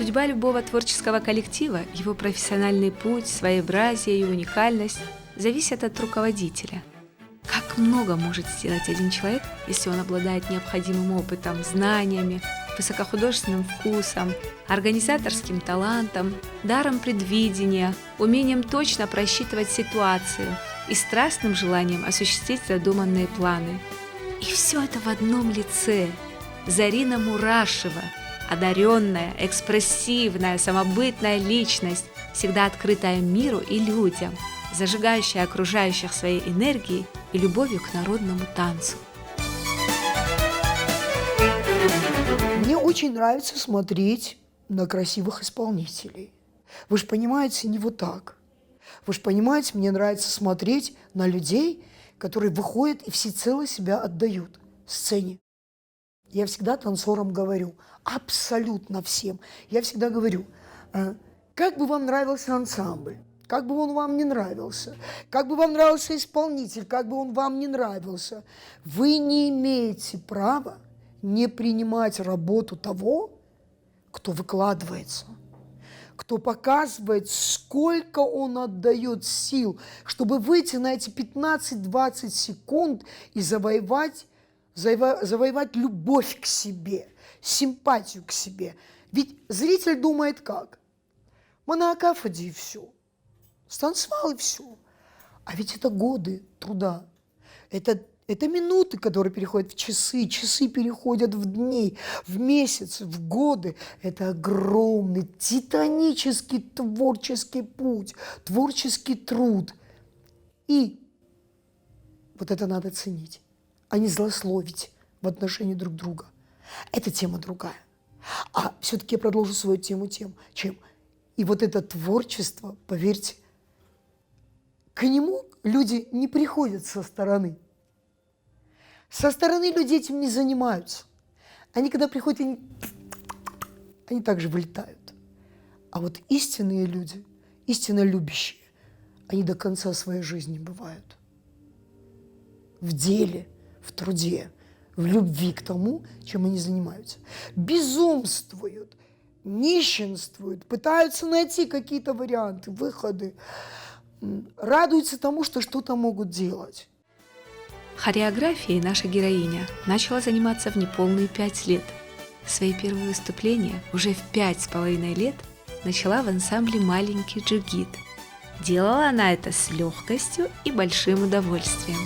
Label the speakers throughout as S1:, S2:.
S1: Судьба любого творческого коллектива, его профессиональный путь, своеобразие и уникальность зависят от руководителя. Как много может сделать один человек, если он обладает необходимым опытом, знаниями, высокохудожественным вкусом, организаторским талантом, даром предвидения, умением точно просчитывать ситуацию и страстным желанием осуществить задуманные планы. И все это в одном лице. Зарина Мурашева, одаренная, экспрессивная, самобытная личность, всегда открытая миру и людям, зажигающая окружающих своей энергией и любовью к народному танцу.
S2: Мне очень нравится смотреть на красивых исполнителей. Вы же понимаете, не вот так. Вы же понимаете, мне нравится смотреть на людей, которые выходят и всецело себя отдают сцене. Я всегда танцорам говорю, абсолютно всем, я всегда говорю, как бы вам нравился ансамбль, как бы он вам не нравился, как бы вам нравился исполнитель, как бы он вам не нравился, вы не имеете права не принимать работу того, кто выкладывается, кто показывает, сколько он отдает сил, чтобы выйти на эти 15-20 секунд и завоевать любовь к себе, симпатию к себе. Ведь зритель думает как? Монокафоди и все. Станцевал и все. А ведь это годы труда. Это минуты, которые переходят в часы, часы переходят в дни, в месяцы, в годы. Это огромный, титанический творческий путь, творческий труд. И вот это надо ценить, а не злословить в отношении друг друга. Это тема другая. А все-таки я продолжу свою тему тем, чем. И вот это творчество, поверьте, к нему люди не приходят со стороны. Со стороны люди этим не занимаются. Они, когда приходят, они также вылетают. А вот истинные люди, истинно любящие, они до конца своей жизни бывают. В деле, в труде, в любви к тому, чем они занимаются. Безумствуют, нищенствуют, пытаются найти какие-то варианты, выходы, радуются тому, что что-то могут делать.
S1: Хореографией наша героиня начала заниматься в неполные 5 лет. Свои первые выступления уже в 5,5 лет начала в ансамбле «Маленький джигит». Делала она это с легкостью и большим удовольствием.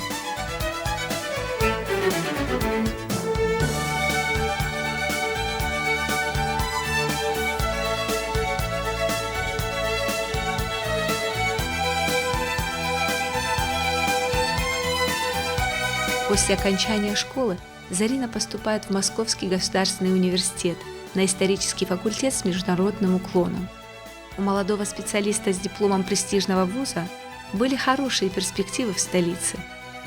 S1: После окончания школы Зарина поступает в Московский государственный университет на исторический факультет с международным уклоном. У молодого специалиста с дипломом престижного вуза были хорошие перспективы в столице,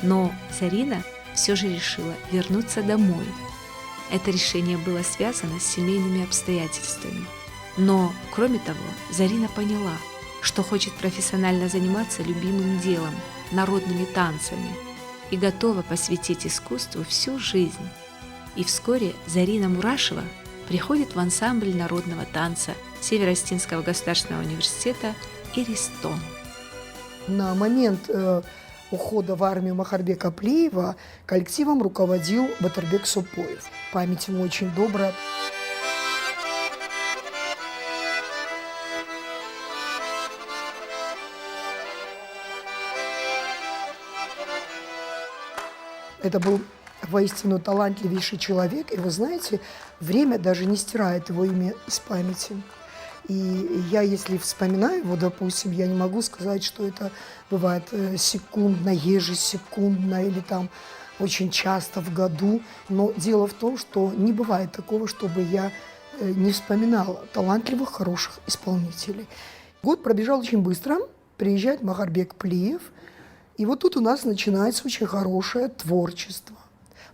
S1: но Зарина все же решила вернуться домой. Это решение было связано с семейными обстоятельствами. Но, кроме того, Зарина поняла, что хочет профессионально заниматься любимым делом – народными танцами, и готова посвятить искусству всю жизнь. И вскоре Зарина Мурашева приходит в ансамбль народного танца Северо-Осетинского государственного университета «Иристон».
S2: На момент ухода в армию Махарбека Плиева коллективом руководил Батырбек Сопоев. Память ему очень добрая. Это был воистину талантливейший человек. И вы знаете, время даже не стирает его имя из памяти. И я, если вспоминаю его, допустим, я не могу сказать, что это бывает секундно, ежесекундно или там очень часто в году. Но дело в том, что не бывает такого, чтобы я не вспоминала талантливых, хороших исполнителей. Год пробежал очень быстро. Приезжает Махарбек Плиев. И вот тут у нас начинается очень хорошее творчество.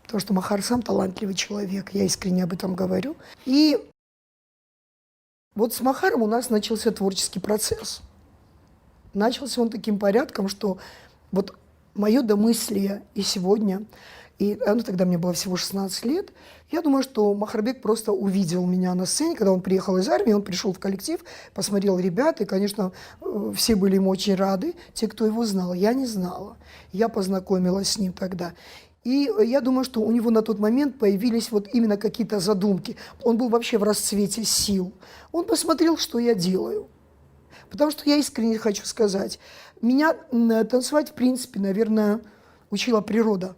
S2: Потому что Махар сам талантливый человек, я искренне об этом говорю. И вот с Махаром у нас начался творческий процесс. Начался он таким порядком, что вот мое домыслие и сегодня, И тогда мне было всего 16 лет. Я думаю, что Махарбек просто увидел меня на сцене, когда он приехал из армии, он пришел в коллектив, посмотрел ребят, и, конечно, все были ему очень рады, те, кто его знал. Я не знала. Я познакомилась с ним тогда. И я думаю, что у него на тот момент появились вот именно какие-то задумки. Он был вообще в расцвете сил. Он посмотрел, что я делаю. Потому что я искренне хочу сказать, меня танцевать, в принципе, наверное, учила природа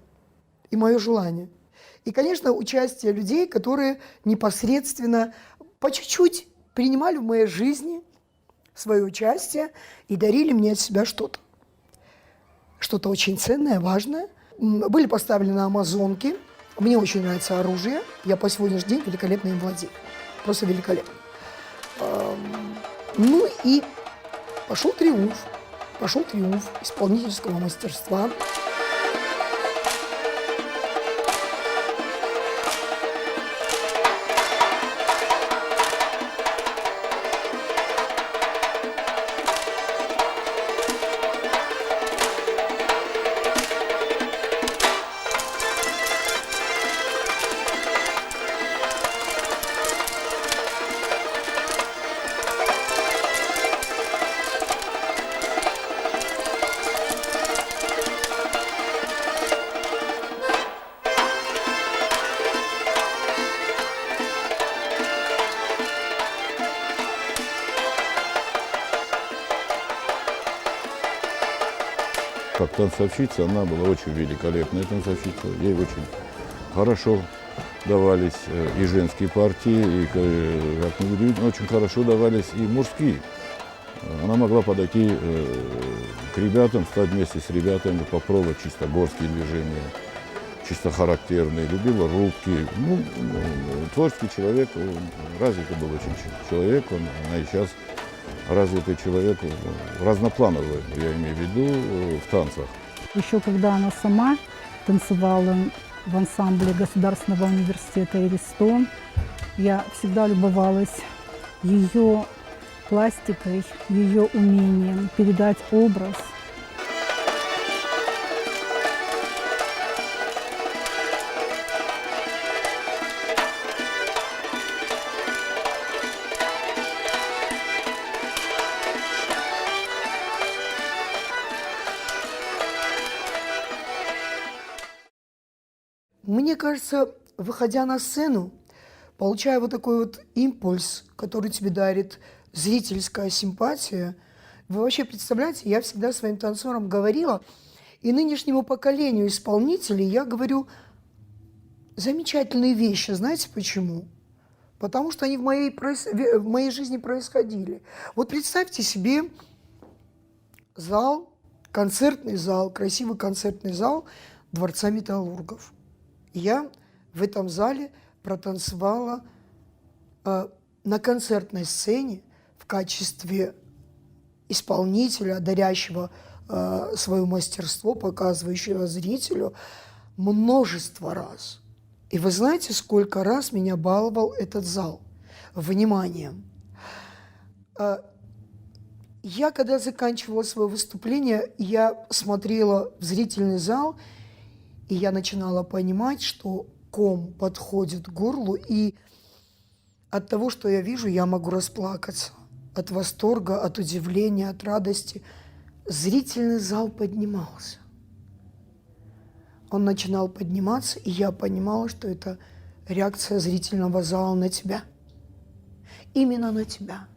S2: и мое желание. И, конечно, участие людей, которые непосредственно по чуть-чуть принимали в моей жизни свое участие и дарили мне от себя что-то. Что-то очень ценное, важное. Были поставлены амазонки. Мне очень нравится оружие. Я по сегодняшний день великолепно им владею. Просто великолепно. Ну и пошел триумф. Пошел триумф исполнительского мастерства.
S3: Как танцовщица, она была очень великолепная танцовщица. Ей очень хорошо давались и женские партии, и, как ни удивительно, очень хорошо давались и мужские. Она могла подойти к ребятам, стать вместе с ребятами, попробовать чисто горские движения, чисто характерные, любила рубки. Ну, творческий человек, развитый был очень человек, она и сейчас развитый человек, разноплановый, я имею в виду, в танцах.
S4: Еще когда она сама танцевала в ансамбле Государственного университета «Эристон», я всегда любовалась ее пластикой, ее умением передать образ.
S2: Мне кажется, выходя на сцену, получая вот такой вот импульс, который тебе дарит зрительская симпатия, вы вообще представляете, я всегда своим танцорам говорила, и нынешнему поколению исполнителей я говорю замечательные вещи. Знаете почему? Потому что они в моей жизни происходили. Вот представьте себе зал, концертный зал, красивый концертный зал Дворца металлургов. Я в этом зале протанцевала на концертной сцене в качестве исполнителя, дарящего свое мастерство, показывающего зрителю множество раз. И вы знаете, сколько раз меня баловал этот зал вниманием. Я, когда заканчивала свое выступление, я смотрела в зрительный зал, и я начинала понимать, что ком подходит к горлу, и от того, что я вижу, я могу расплакаться. От восторга, от удивления, от радости. Зрительный зал поднимался. Он начинал подниматься, и я понимала, что это реакция зрительного зала на тебя. Именно на тебя.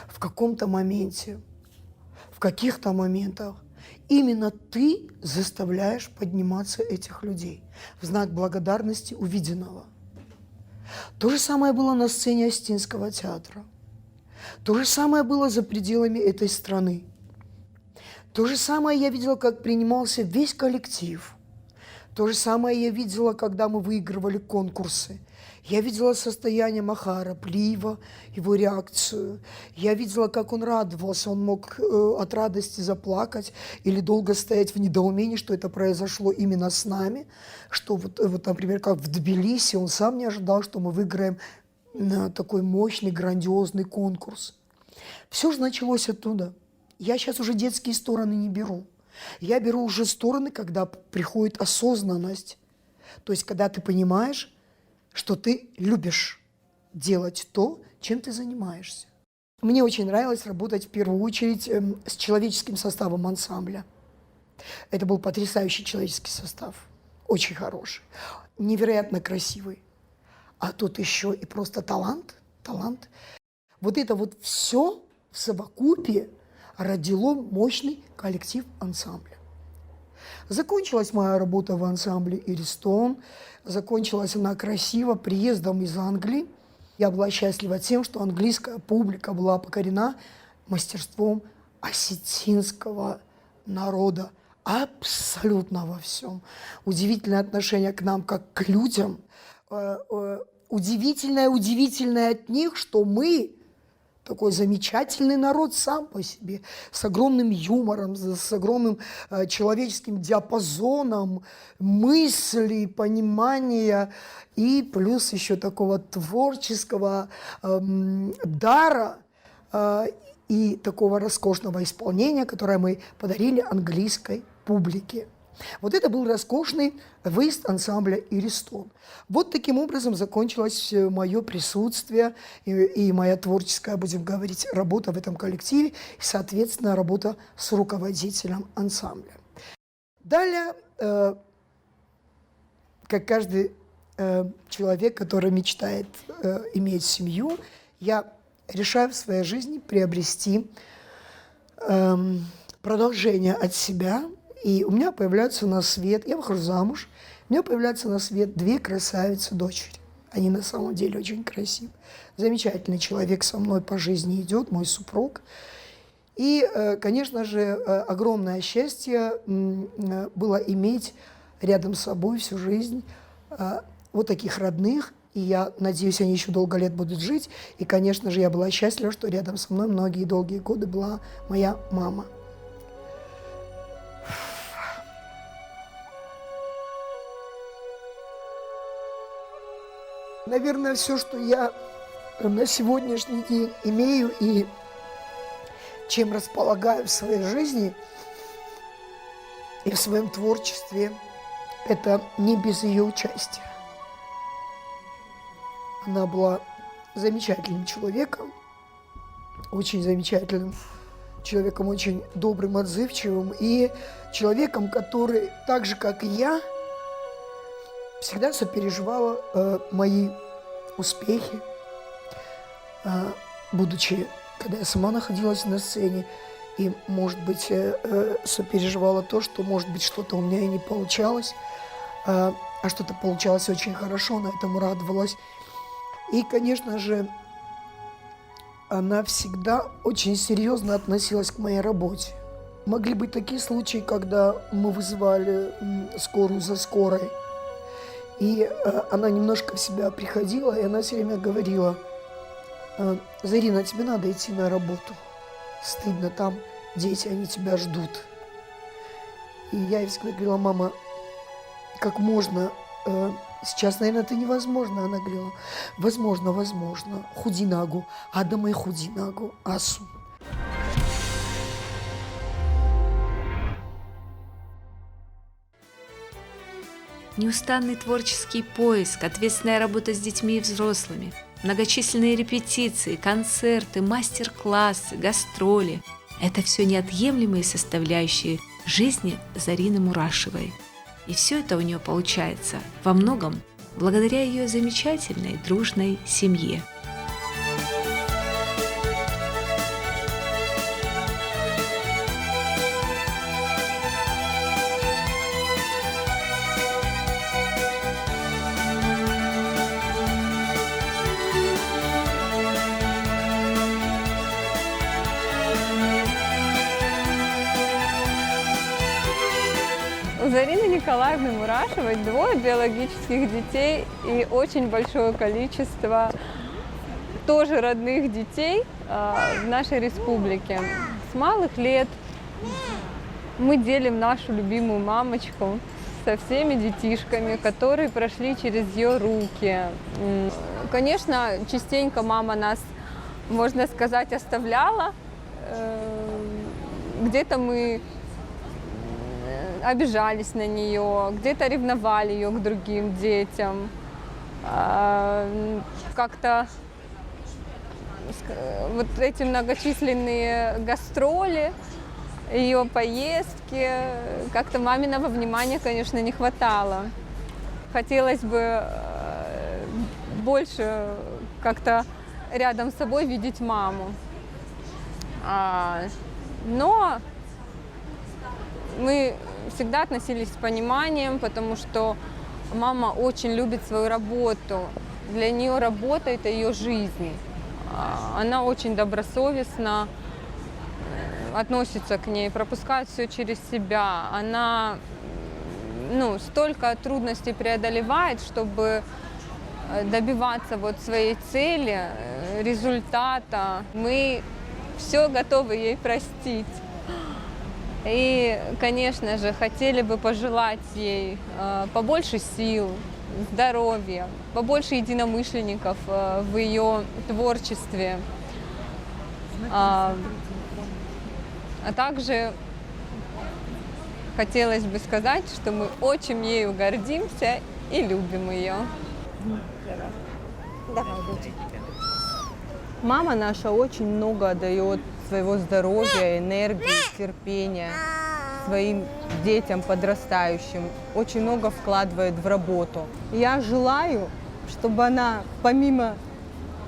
S2: В каком-то моменте, в каких-то моментах именно ты заставляешь подниматься этих людей в знак благодарности увиденного. То же самое было на сцене Остинского театра. То же самое было за пределами этой страны. То же самое я видела, как принимался весь коллектив. То же самое я видела, когда мы выигрывали конкурсы. Я видела состояние Махара Плиева, его реакцию. Я видела, как он радовался. Он мог от радости заплакать или долго стоять в недоумении, что это произошло именно с нами. Что вот, например, как в Тбилиси, он сам не ожидал, что мы выиграем такой мощный, грандиозный конкурс. Все же началось оттуда. Я сейчас уже детские стороны не беру. Я беру уже стороны, когда приходит осознанность. То есть, когда ты понимаешь, что ты любишь делать то, чем ты занимаешься. Мне очень нравилось работать в первую очередь с человеческим составом ансамбля. Это был потрясающий человеческий состав, очень хороший, невероятно красивый. А тут еще и просто талант. Вот это вот все в совокупе родило мощный коллектив ансамбля. Закончилась моя работа в ансамбле «Иристон». Закончилась она красиво приездом из Англии. Я была счастлива тем, что английская публика была покорена мастерством осетинского народа абсолютно во всем. Удивительное отношение к нам, как к людям. Удивительное от них, что мы такой замечательный народ сам по себе, с огромным юмором, с огромным человеческим диапазоном мыслей, понимания и плюс еще такого творческого дара и такого роскошного исполнения, которое мы подарили английской публике. Вот это был роскошный выезд ансамбля «Иристон». Вот таким образом закончилось мое присутствие и моя творческая, будем говорить, работа в этом коллективе, и, соответственно, работа с руководителем ансамбля. Далее, как каждый человек, который мечтает иметь семью, я решаю в своей жизни приобрести продолжение от себя. И у меня появляются на свет, я выхожу замуж, у меня появляются на свет 2 красавицы-дочери. Они на самом деле очень красивы. Замечательный человек со мной по жизни идет, мой супруг. И, конечно же, огромное счастье было иметь рядом с собой всю жизнь вот таких родных. И я надеюсь, они еще долго лет будут жить. И, конечно же, я была счастлива, что рядом со мной многие долгие годы была моя мама. Наверное, все, что я на сегодняшний день имею и чем располагаю в своей жизни и в своем творчестве, это не без ее участия. Она была замечательным человеком, очень замечательным человеком, очень добрым, отзывчивым и человеком, который, так же, как и я, всегда сопереживала мои успехи, будучи, когда я сама находилась на сцене, и, может быть, сопереживала то, что, может быть, что-то у меня и не получалось, а что-то получалось очень хорошо, она этому радовалась. И, конечно же, она всегда очень серьезно относилась к моей работе. Могли быть такие случаи, когда мы вызывали скорую за скорой, и она немножко в себя приходила, и она все время говорила: «Зарина, тебе надо идти на работу. Стыдно, там дети, они тебя ждут». И я ей всегда говорила: «Мама, как можно? Сейчас, наверное, это невозможно». Она говорила: возможно. Худи нагу, адамай худи нагу, асу.
S1: Неустанный творческий поиск, ответственная работа с детьми и взрослыми, многочисленные репетиции, концерты, мастер-классы, гастроли – это все неотъемлемые составляющие жизни Зарины Мурашевой. И все это у нее получается во многом благодаря ее замечательной дружной семье.
S5: У Зарины Николаевны Мурашевой 2 биологических детей и очень большое количество тоже родных детей в нашей республике. С малых лет мы делим нашу любимую мамочку со всеми детишками, которые прошли через ее руки. Конечно, частенько мама нас, можно сказать, оставляла. Где-то мы обижались на нее, где-то ревновали ее к другим детям. Как-то вот эти многочисленные гастроли, ее поездки, как-то маминого внимания, конечно, не хватало. Хотелось бы больше как-то рядом с собой видеть маму. Но мы всегда относились с пониманием, потому что мама очень любит свою работу. Для нее работа – это ее жизнь. Она очень добросовестно относится к ней, пропускает все через себя. Она столько трудностей преодолевает, чтобы добиваться вот своей цели, результата. Мы все готовы ей простить. И, конечно же, хотели бы пожелать ей побольше сил, здоровья, побольше единомышленников в ее творчестве. А также хотелось бы сказать, что мы очень ею гордимся и любим ее.
S6: Мама наша очень много дает своего здоровья, энергии, терпения своим детям подрастающим, очень много вкладывает в работу. Я желаю, чтобы она помимо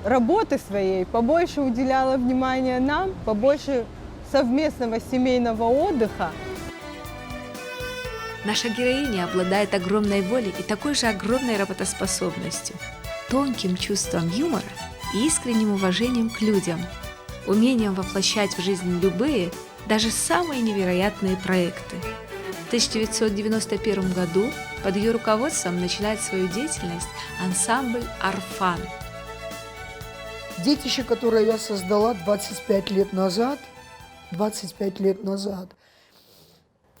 S6: работы своей побольше уделяла внимания нам, побольше совместного семейного отдыха.
S1: Наша героиня обладает огромной волей и такой же огромной работоспособностью, тонким чувством юмора и искренним уважением к людям, умением воплощать в жизнь любые, даже самые невероятные проекты. В 1991 году под ее руководством начинает свою деятельность ансамбль «Арфан».
S2: Детище, которое я создала 25 лет назад,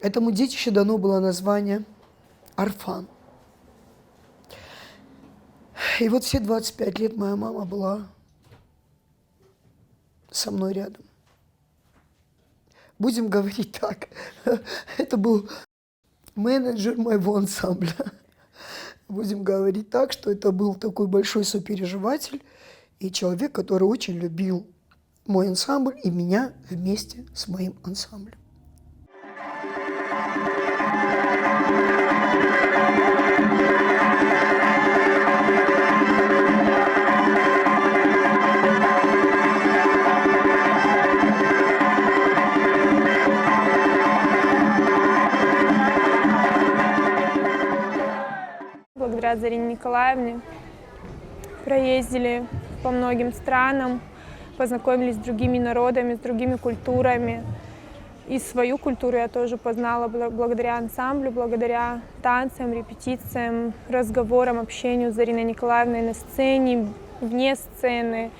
S2: этому детищу дано было название «Арфан». И вот все 25 лет моя мама была со мной рядом. Будем говорить так, это был менеджер моего ансамбля. Будем говорить так, что это был такой большой сопереживатель и человек, который очень любил мой ансамбль и меня вместе с моим ансамблем.
S7: Благодаря Зарине Николаевне проездили по многим странам, познакомились с другими народами, с другими культурами. И свою культуру я тоже познала благодаря ансамблю, благодаря танцам, репетициям, разговорам, общению с Зариной Николаевной на сцене, вне сцены,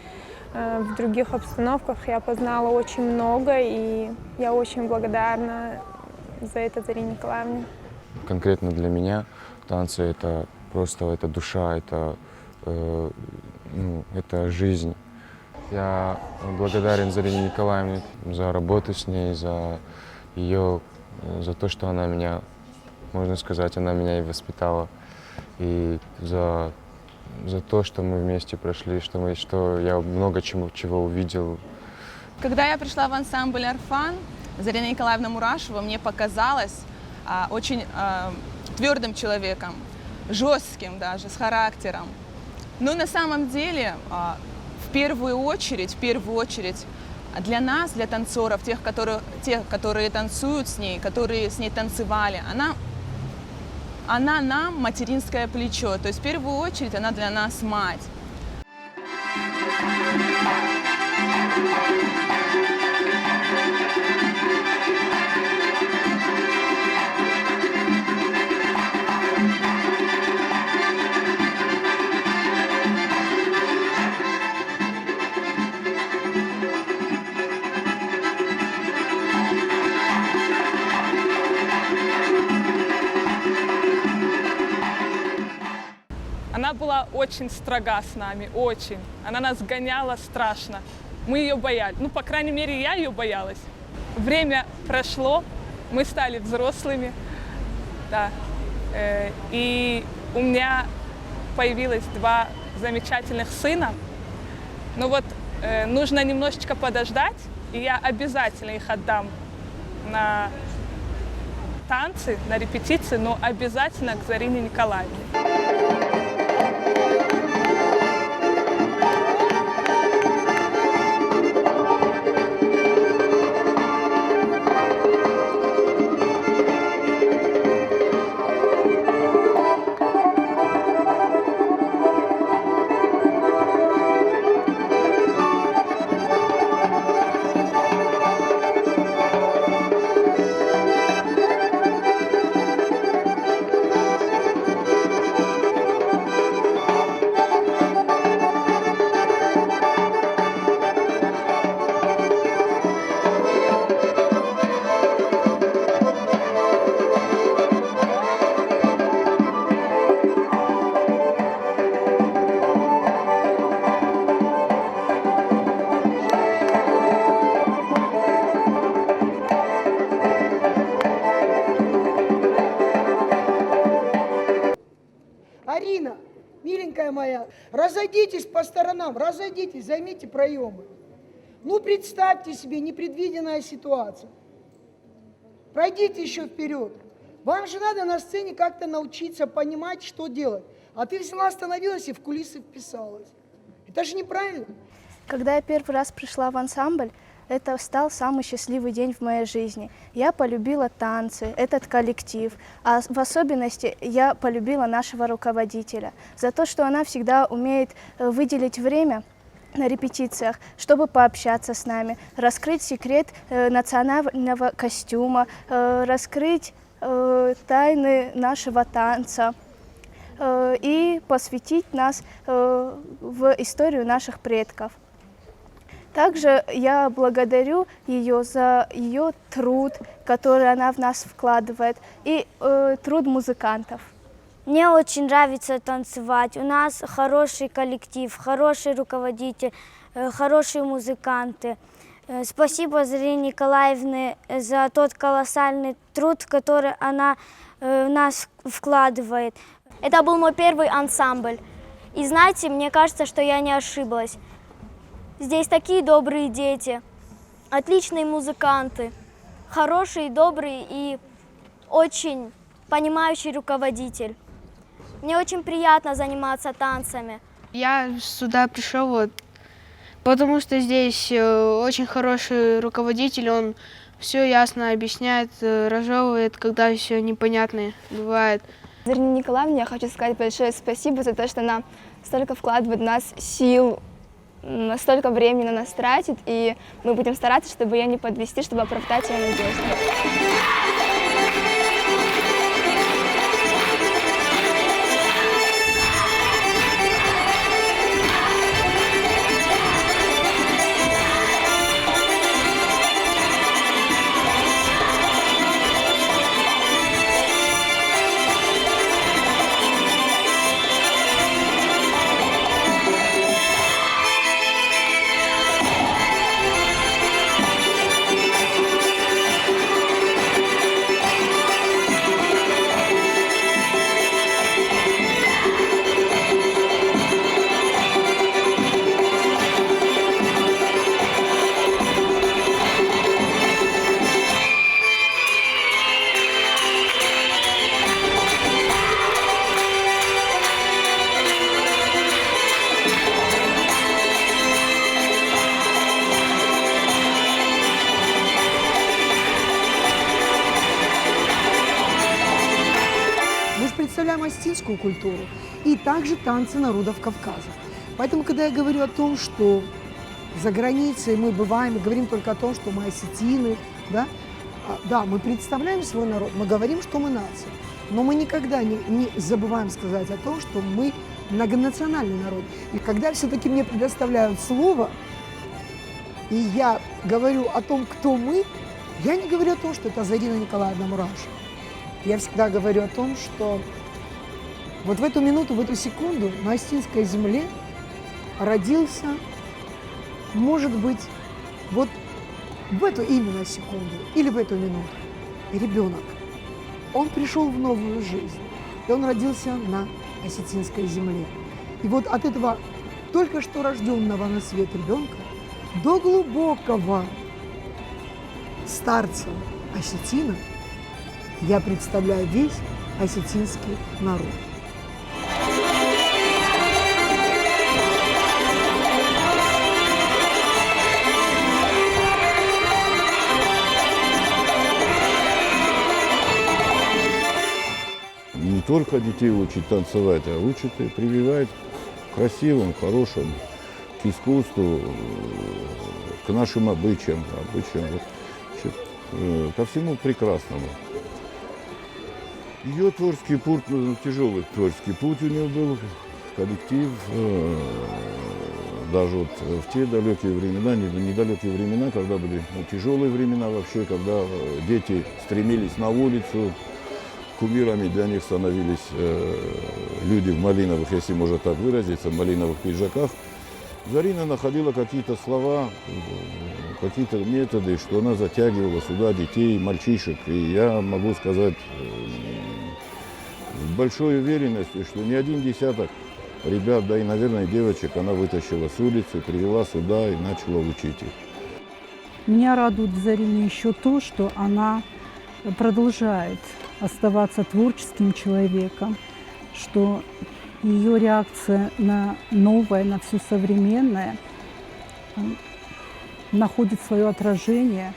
S7: в других обстановках. Я познала очень много, и я очень благодарна за это Зарине Николаевне.
S8: Конкретно для меня танцы — это просто это душа, это жизнь. Я благодарен Зарине Николаевне за работу с ней, за то, что она меня, можно сказать, она меня и воспитала, и за то, что мы вместе прошли, что я много чего увидел.
S9: Когда я пришла в ансамбль «Арфан», Зарина Николаевна Мурашева мне показалась очень твердым человеком, жестким даже, с характером. Но на самом деле, в первую очередь, для нас, для танцоров, тех, которые танцуют с ней, которые с ней танцевали, она нам материнское плечо. То есть в первую очередь она для нас мать.
S10: Она была очень строга с нами, очень. Она нас гоняла страшно. Мы ее боялись. Ну, по крайней мере, я ее боялась. Время прошло, мы стали взрослыми. Да. И у меня появилось 2 замечательных сына. Но вот нужно немножечко подождать, и я обязательно их отдам на танцы, на репетиции, но обязательно к Зарине Николаевне.
S2: Арина, миленькая моя, разойдитесь по сторонам, разойдитесь, займите проемы. Ну, представьте себе непредвиденная ситуация. Пройдите еще вперед. Вам же надо на сцене как-то научиться понимать, что делать. А ты взяла, остановилась и в кулисы вписалась. Это же неправильно.
S11: Когда я первый раз пришла в ансамбль, это стал самый счастливый день в моей жизни. Я полюбила танцы, этот коллектив, а в особенности я полюбила нашего руководителя за то, что она всегда умеет выделить время на репетициях, чтобы пообщаться с нами, раскрыть секрет национального костюма, раскрыть тайны нашего танца и посвятить нас в историю наших предков. Также я благодарю ее за ее труд, который она в нас вкладывает, и труд музыкантов.
S12: Мне очень нравится танцевать. У нас хороший коллектив, хороший руководитель, хорошие музыканты. Спасибо Зарине Николаевне за тот колоссальный труд, который она в нас вкладывает.
S11: Это был мой первый ансамбль. И знаете, мне кажется, что я не ошиблась. Здесь такие добрые дети, отличные музыканты, хороший, добрый и очень понимающий руководитель. Мне очень приятно заниматься танцами.
S13: Я сюда пришел, потому что здесь очень хороший руководитель, он все ясно объясняет, разжевывает, когда все непонятно бывает.
S11: Зарине Николаевне я хочу сказать большое спасибо за то, что она столько вкладывает в нас сил, столько времени на нас тратит, и мы будем стараться, чтобы ее не подвести, чтобы оправдать ее надежды.
S2: Представляем осетинскую культуру и также танцы народов Кавказа. Поэтому, когда я говорю о том, что за границей мы бываем и говорим только о том, что мы осетины, да, мы представляем свой народ, мы говорим, что мы нация, но мы никогда не забываем сказать о том, что мы многонациональный народ. И когда все-таки мне предоставляют слово, и я говорю о том, кто мы, я не говорю о том, что это Зарина Николаевна Мурашева. Я всегда говорю о том, что вот в эту минуту, в эту секунду на осетинской земле родился, может быть, вот в эту именно секунду или в эту минуту ребенок. он пришел в новую жизнь. И он родился на осетинской земле. И вот от этого только что рожденного на свет ребенка до глубокого старца осетина я представляю весь осетинский народ.
S3: Не только детей учит танцевать, а учит и прививает к красивому, хорошему, к искусству, к нашим обычаям, ко всему прекрасному. Ее творческий путь, тяжелый творческий путь у нее был, коллектив, даже вот в те далекие времена, недалекие времена, когда были тяжелые времена вообще, когда дети стремились на улицу, кумирами для них становились люди в малиновых, если можно так выразиться, в малиновых пиджаках. Зарина находила какие-то слова, какие-то методы, что она затягивала сюда детей, мальчишек. И я могу сказать с большой уверенностью, что не один десяток ребят, да и, наверное, девочек она вытащила с улицы, привела сюда и начала учить их.
S4: Меня радует в Зарине еще то, что она продолжает оставаться творческим человеком, что ее реакция на новое, на все современное находит свое отражение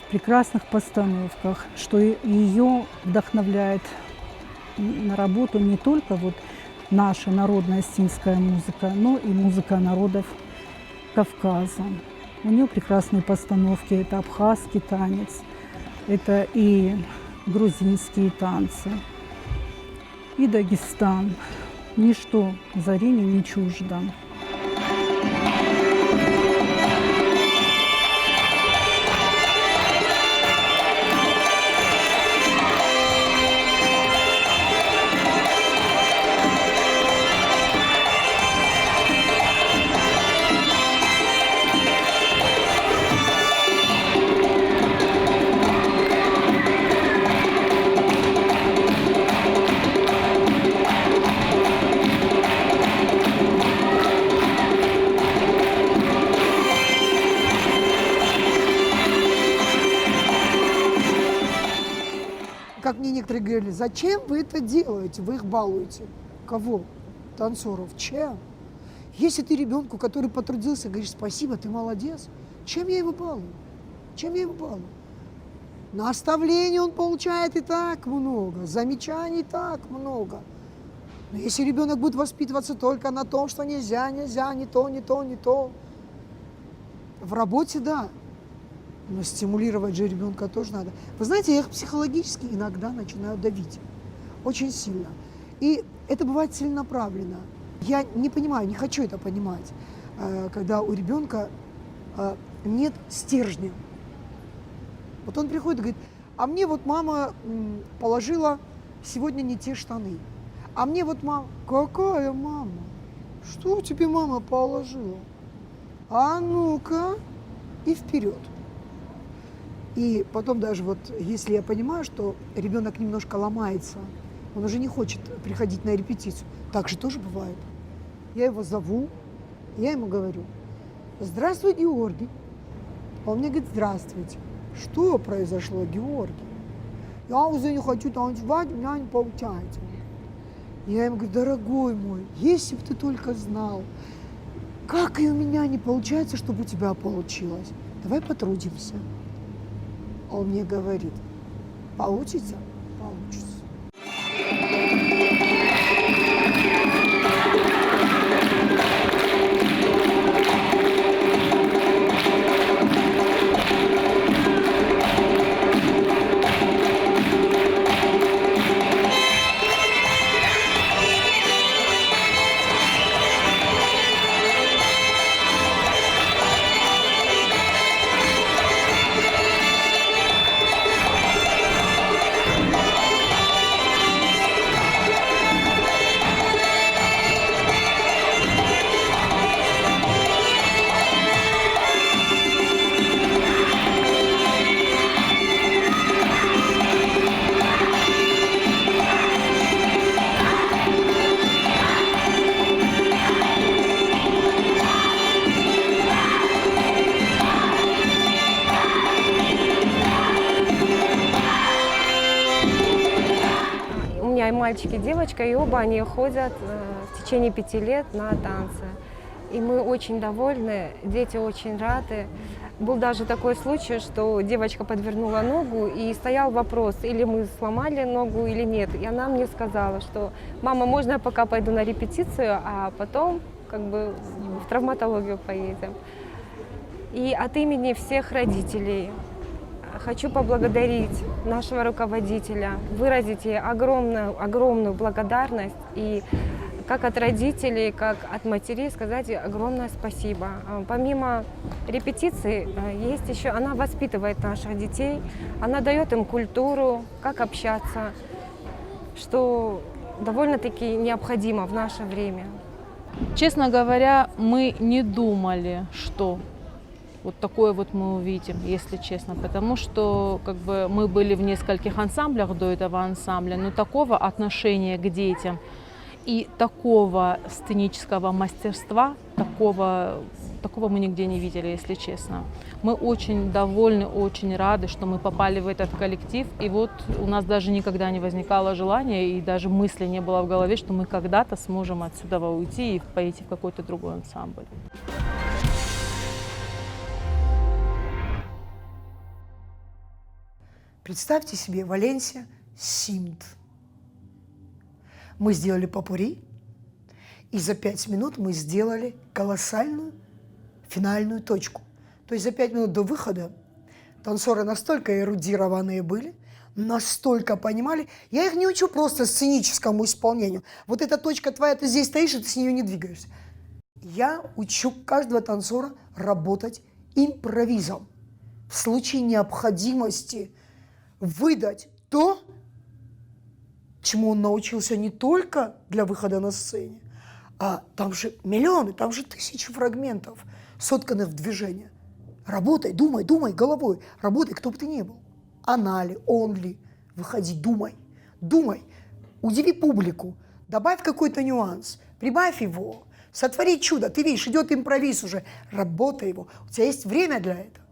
S4: в прекрасных постановках, что ее вдохновляет на работу не только вот наша народная осетинская музыка, но и музыка народов Кавказа. У нее прекрасные постановки, это абхазский танец, это и грузинские танцы, и Дагестан. Ничто Зарине не чуждо.
S2: Как мне некоторые говорили, зачем вы это делаете, вы их балуете. Кого? Танцоров. Чем? Если ты ребенку, который потрудился, говоришь, спасибо, ты молодец, чем я его балую? Чем я его балую? Наставлений он получает и так много, замечаний так много. Но если ребенок будет воспитываться только на том, что нельзя, не то, не то, не то, в работе, да. Но стимулировать же ребенка тоже надо. Вы знаете, я их психологически иногда начинаю давить. Очень сильно. И это бывает целенаправленно. Я не понимаю, не хочу это понимать, когда у ребенка нет стержня. Вот он приходит и говорит, а мне вот мама положила сегодня не те штаны. А мне вот мама, какая мама? Что тебе мама положила? А ну-ка, и вперед. И потом даже вот, если я понимаю, что ребенок немножко ломается, он уже не хочет приходить на репетицию, так же тоже бывает. Я его зову, я ему говорю, здравствуй, Георгий. Он мне говорит, здравствуйте. Что произошло, Георгий? Я уже не хочу танцевать, у меня не получается. Я ему говорю, дорогой мой, если бы ты только знал, как и у меня не получается, чтобы у тебя получилось. Давай потрудимся. Он мне говорит, получится? Получится.
S14: меня и мальчик, и девочка, и оба они ходят в течение 5 лет на танцы. И мы очень довольны, дети очень рады. Был даже такой случай, что девочка подвернула ногу, и стоял вопрос, или мы сломали ногу, или нет. И она мне сказала, что «Мама, можно я пока пойду на репетицию, а потом как бы в травматологию поедем». И от имени всех родителей хочу поблагодарить нашего руководителя, выразить ей огромную благодарность и как от родителей, как от матерей сказать огромное спасибо. Помимо репетиций, есть еще, она воспитывает наших детей, она дает им культуру, как общаться, что довольно-таки необходимо в наше время.
S15: Честно говоря, мы не думали, что вот такое вот мы увидим, если честно, потому что как бы мы были в нескольких ансамблях до этого ансамбля, но такого отношения к детям и такого сценического мастерства, такого мы нигде не видели, если честно. Мы очень довольны, очень рады, что мы попали в этот коллектив. И вот у нас даже никогда не возникало желания, и даже мысли не было в голове, что мы когда-то сможем отсюда уйти и пойти в какой-то другой ансамбль.
S2: Представьте себе Валенсия Симт. Мы сделали попурри, и за 5 минут мы сделали колоссальную финальную точку. То есть за 5 минут до выхода танцоры настолько эрудированные были, настолько понимали. Я их не учу просто сценическому исполнению. Вот эта точка твоя, ты здесь стоишь, и ты с нее не двигаешься. Я учу каждого танцора работать импровизом. В случае необходимости выдать то, чему он научился не только для выхода на сцене, а там же миллионы, там же тысячи фрагментов, сотканных в движение. Работай, думай головой, работай, кто бы ты ни был. Она ли, он ли, выходи, думай, удиви публику, добавь какой-то нюанс, прибавь его, сотвори чудо. Ты видишь, идет импровиз уже, работай его, у тебя есть время для этого.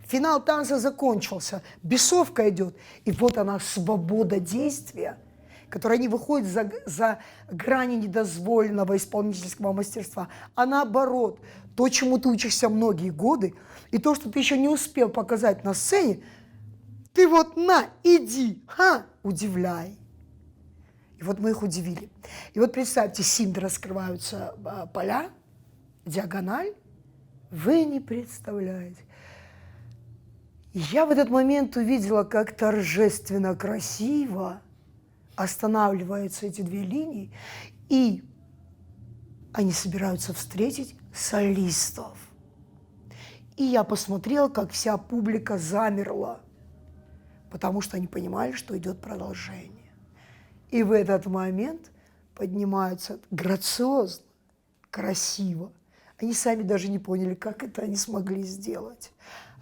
S2: Финал танца закончился, бесовка идет, и вот она, свобода действия, которая не выходит за грани недозволенного исполнительского мастерства, а наоборот, то, чему ты учишься многие годы, и то, что ты еще не успел показать на сцене, ты вот иди, удивляй. И вот мы их удивили. И вот представьте, Симт, раскрываются поля, диагональ, вы не представляете. Я в этот момент увидела, как торжественно красиво останавливаются эти две линии, и они собираются встретить солистов. И я посмотрела, как вся публика замерла, потому что они понимали, что идет продолжение. И в этот момент поднимаются грациозно, красиво. Они сами даже не поняли, как это они смогли сделать.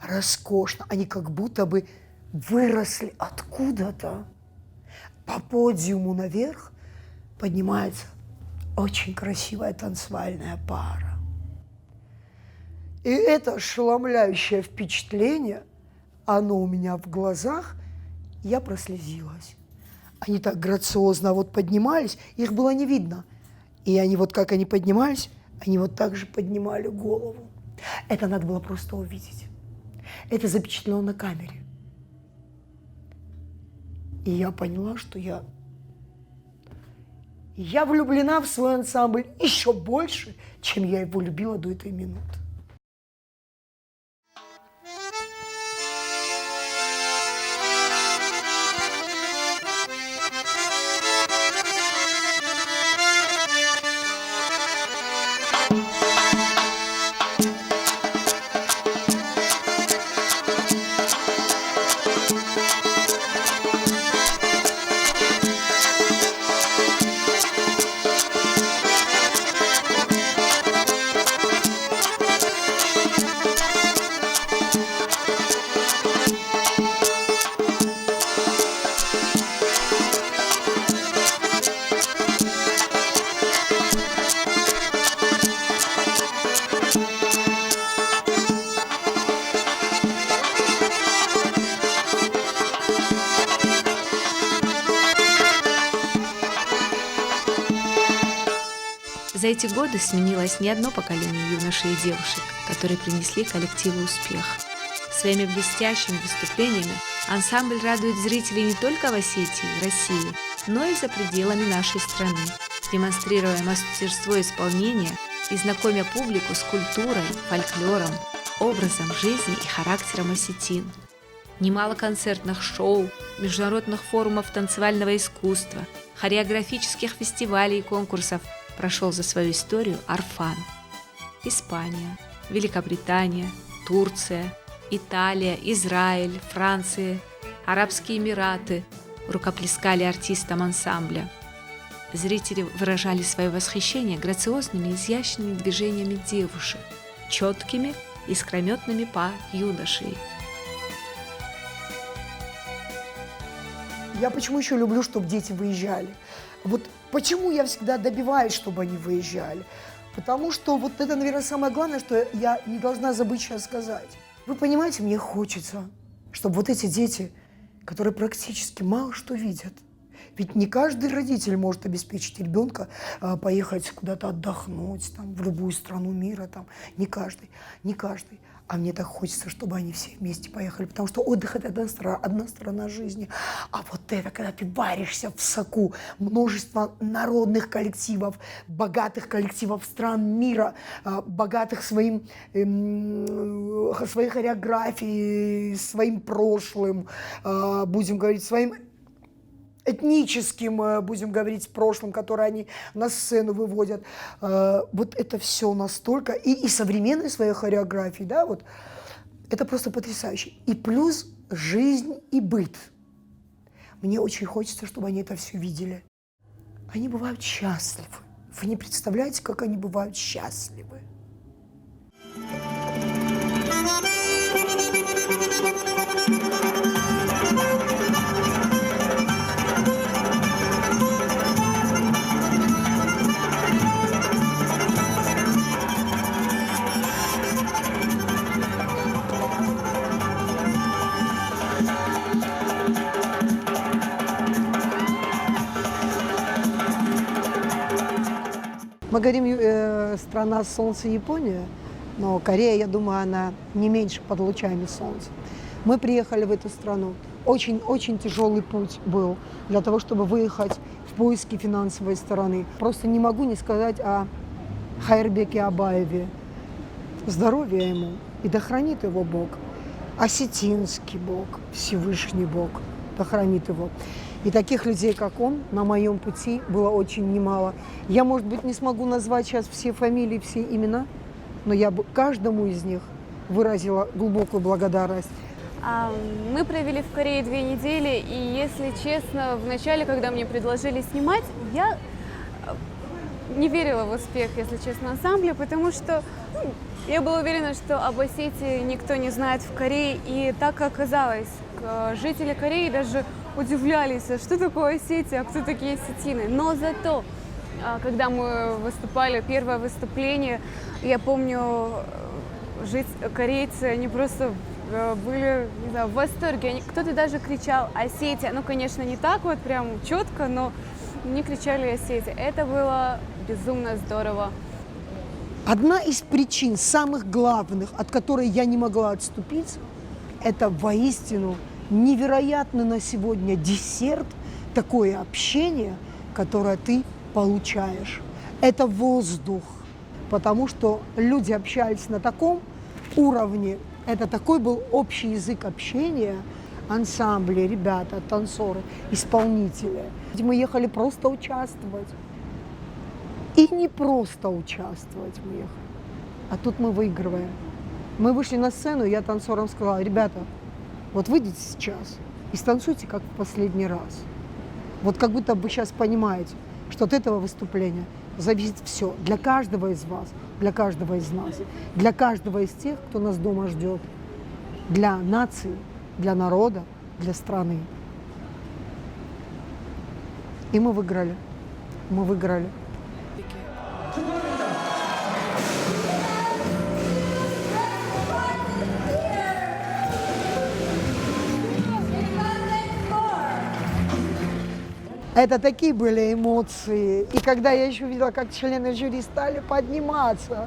S2: Роскошно. Они как будто бы выросли откуда-то. По подиуму наверх поднимается очень красивая танцевальная пара. И это ошеломляющее впечатление, оно у меня в глазах, я прослезилась. Они так грациозно вот поднимались, их было не видно. И они вот как они поднимались, они вот так же поднимали голову. Это надо было просто увидеть. Это запечатлено на камере. И я поняла, что я влюблена в свой ансамбль еще больше, чем я его любила до этой минуты.
S1: За эти годы сменилось не одно поколение юношей и девушек, которые принесли коллективу успех. Своими блестящими выступлениями ансамбль радует зрителей не только в Осетии, России, но и за пределами нашей страны, демонстрируя мастерство исполнения и знакомя публику с культурой, фольклором, образом жизни и характером осетин. Немало концертных шоу, международных форумов танцевального искусства, хореографических фестивалей и конкурсов прошел за свою историю Арфан. Испания, Великобритания, Турция, Италия, Израиль, Франция, Арабские Эмираты рукоплескали артистам ансамбля. Зрители выражали свое восхищение грациозными, изящными движениями девушек, четкими, искрометными па юношей.
S2: Я почему еще люблю, чтобы дети выезжали? Вот почему я всегда добиваюсь, чтобы они выезжали? Потому что вот это, наверное, самое главное, что я не должна забыть сейчас сказать. Вы понимаете, мне хочется, чтобы вот эти дети, которые практически мало что видят, ведь не каждый родитель может обеспечить ребенка поехать куда-то отдохнуть, там, в любую страну мира, там, не каждый. А мне так хочется, чтобы они все вместе поехали, потому что отдых – это одна сторона жизни. А вот это, когда ты варишься в соку множества народных коллективов, богатых коллективов стран мира, богатых своей хореографией, своим прошлым, будем говорить, своим этническим, будем говорить, прошлым, которое они на сцену выводят. Вот это все настолько, и современной своей хореографии, да, вот, это просто потрясающе. И плюс жизнь и быт. Мне очень хочется, чтобы они это все видели. Они бывают счастливы. Вы не представляете, как они бывают счастливы. Мы говорим, страна солнца Япония, но Корея, я думаю, она не меньше под лучами солнца. Мы приехали в эту страну. Очень тяжелый путь был для того, чтобы выехать в поиске финансовой стороны. Просто не могу не сказать о Хайрбеке Абаеве. Здоровья ему, и да хранит его Бог. Осетинский Бог, Всевышний Бог, да хранит его. И таких людей, как он, на моем пути было очень немало. Я, может быть, не смогу назвать сейчас все фамилии, все имена, но я бы каждому из них выразила глубокую благодарность.
S16: Мы провели в Корее 2 недели, и, если честно, вначале, когда мне предложили снимать, я не верила в успех, если честно, ансамбля, потому что я была уверена, что об Осетии никто не знает в Корее, и так оказалось. Жители Кореи даже удивлялись, что такое Осетия, а кто такие осетины. Но зато, когда мы выступали, первое выступление, я помню, корейцы, они просто были, не знаю, в восторге. Кто-то даже кричал «Осетия». Ну, конечно, не так вот прям четко, но не кричали «Осетия». Это было безумно здорово.
S2: Одна из причин, самых главных, от которой я не могла отступить, это воистину невероятно на сегодня десерт, такое общение, которое ты получаешь. Это воздух, потому что люди общались на таком уровне, это такой был общий язык общения, ансамбли, ребята, танцоры, исполнители. Мы ехали просто участвовать. И не просто участвовать мы ехали, а тут мы выигрываем. Мы вышли на сцену, и я танцорам сказала: ребята, вот выйдите сейчас и станцуйте, как в последний раз. Вот как будто бы сейчас понимаете, что от этого выступления зависит все. Для каждого из вас, для каждого из нас, для каждого из тех, кто нас дома ждет. Для нации, для народа, для страны. И мы выиграли. Мы выиграли. Это такие были эмоции. И когда я еще видела, как члены жюри стали подниматься,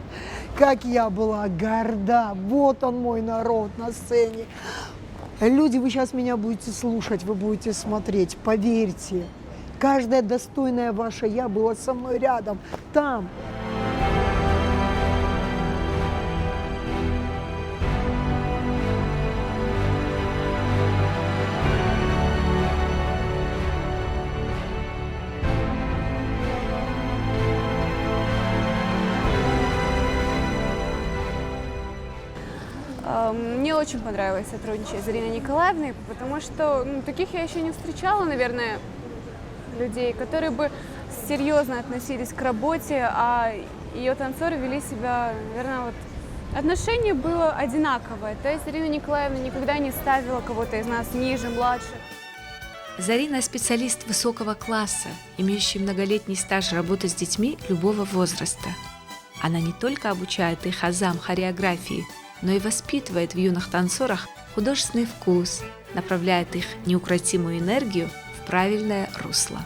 S2: как я была горда. Вот он, мой народ, на сцене. Люди, вы сейчас меня будете слушать, вы будете смотреть. Поверьте, каждая достойная ваша «я» была со мной рядом, там.
S16: Мне очень понравилось сотрудничать с Зариной Николаевной, потому что таких я еще не встречала, наверное, людей, которые бы серьезно относились к работе, а ее танцоры вели себя, наверное, вот отношение было одинаковое. То есть Зарина Николаевна никогда не ставила кого-то из нас ниже, младше.
S1: Зарина – специалист высокого класса, имеющий многолетний стаж работы с детьми любого возраста. Она не только обучает их азам хореографии, но и воспитывает в юных танцорах художественный вкус, направляет их неукротимую энергию в правильное русло.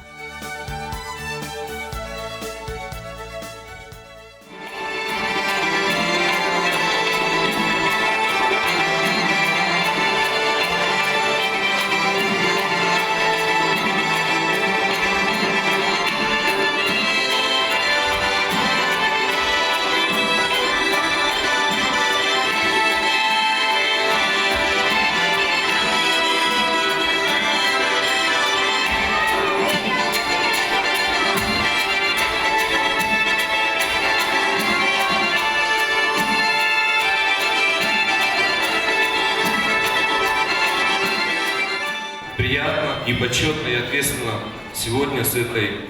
S17: Приятно и почетно и ответственно сегодня с этой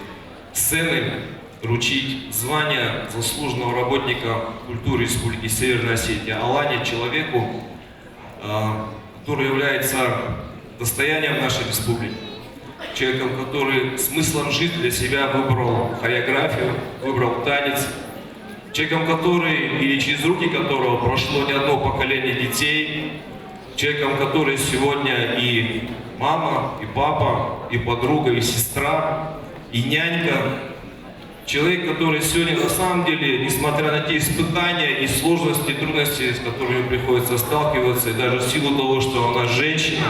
S17: сцены вручить звание заслуженного работника культуры Республики Северная Осетия Алане, человеку, который является достоянием нашей республики, человеком, который смыслом жизни для себя выбрал хореографию, выбрал танец, человеком, который или через руки которого прошло не одно поколение детей, человеком, который сегодня и мама, и папа, и подруга, и сестра, и нянька. Человек, который сегодня на самом деле, несмотря на те испытания и сложности, и трудности, с которыми приходится сталкиваться, и даже в силу того, что она женщина,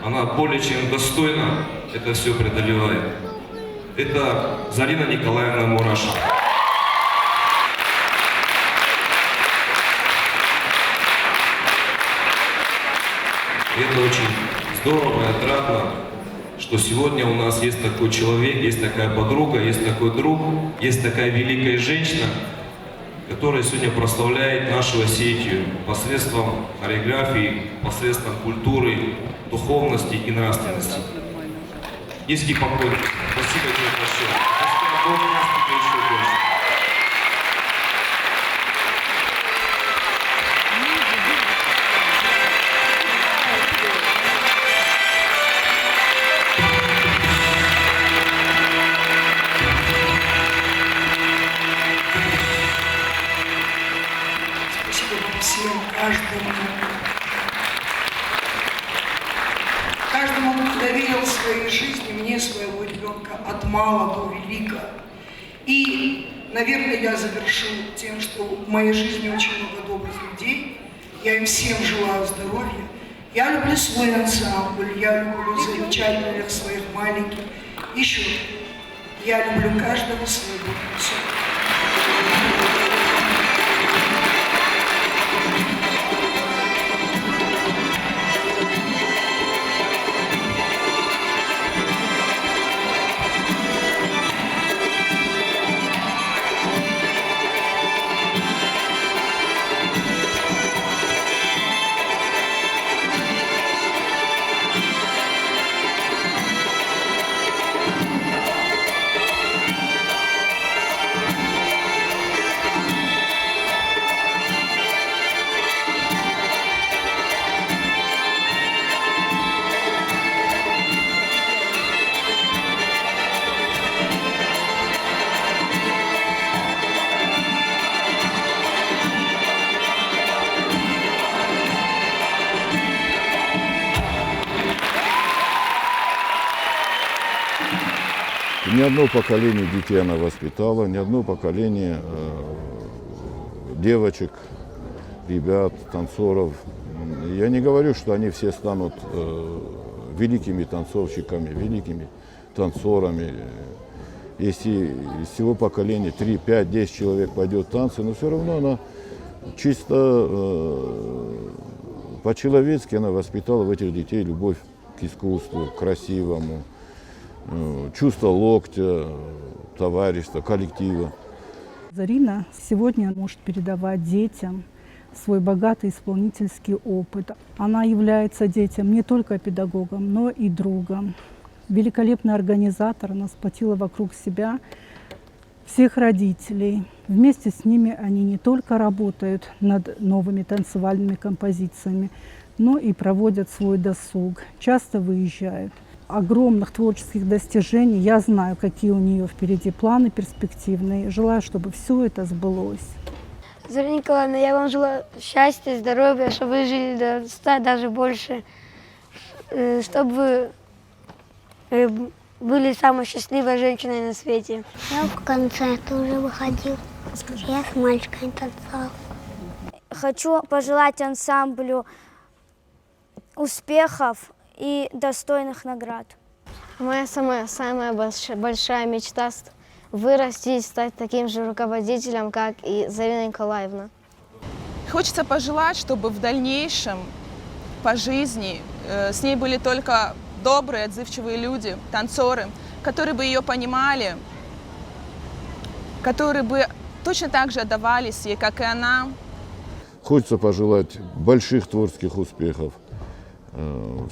S17: она более чем достойно это все преодолевает. Это Зарина Николаевна Мурашева. Это очень здорово и отрадно, что сегодня у нас есть такой человек, есть такая подруга, есть такой друг, есть такая великая женщина, которая сегодня прославляет нашу Осетию посредством хореографии, посредством культуры, духовности и нравственности. Низкий поклон. Спасибо тебе большое. Пускай Бог нас тебе еще больше.
S2: Всем, каждому, кто доверил своей жизни мне своего ребенка от мала до велика. И, наверное, я завершу тем, что в моей жизни очень много добрых людей. Я им всем желаю здоровья. Я люблю свой ансамбль, я люблю замечательных своих маленьких. Еще я люблю каждого своего танцора.
S3: Ни одно поколение детей она воспитала, ни одно поколение девочек, ребят, танцоров. Я не говорю, что они все станут великими танцовщиками, великими танцорами. Если из всего поколения 3, 5, 10 человек пойдет в танцы, но все равно она чисто по-человечески она воспитала в этих детей любовь к искусству, к красивому, чувство локтя, товарищества, коллектива.
S4: Зарина сегодня может передавать детям свой богатый исполнительский опыт. Она является детям не только педагогом, но и другом. Великолепный организатор, она сплотила вокруг себя всех родителей. Вместе с ними они не только работают над новыми танцевальными композициями, но и проводят свой досуг, часто выезжают. Огромных творческих достижений. Я знаю, какие у нее впереди планы перспективные. Желаю, чтобы все это сбылось.
S12: Зарина Николаевна, я вам желаю счастья, здоровья, чтобы вы жили до 100, даже больше, чтобы вы были самой счастливой женщиной на свете.
S18: Я в концерты уже выходил. Я с мальчиками танцевал.
S12: Хочу пожелать ансамблю успехов и достойных наград.
S18: Моя самая большая мечта – вырасти и стать таким же руководителем, как и Зарина Николаевна.
S9: Хочется пожелать, чтобы в дальнейшем по жизни с ней были только добрые, отзывчивые люди, танцоры, которые бы ее понимали, которые бы точно так же отдавались ей, как и она.
S3: Хочется пожелать больших творческих успехов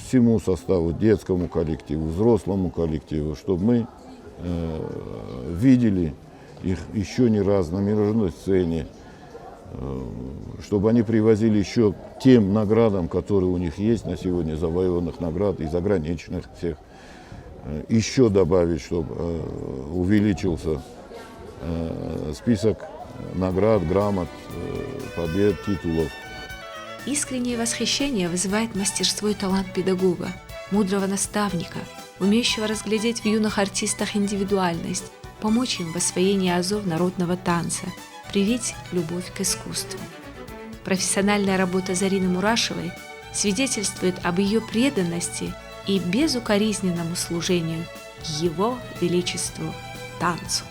S3: всему составу, детскому коллективу, взрослому коллективу, чтобы мы видели их еще не раз на мировой сцене, чтобы они привозили еще тем наградам, которые у них есть на сегодня, завоеванных наград и заграничных всех, еще добавить, чтобы увеличился список наград, грамот, побед, титулов.
S1: Искреннее восхищение вызывает мастерство и талант педагога, мудрого наставника, умеющего разглядеть в юных артистах индивидуальность, помочь им в освоении азов народного танца, привить любовь к искусству. Профессиональная работа Зарины Мурашевой свидетельствует об ее преданности и безукоризненному служению Его Величеству танцу.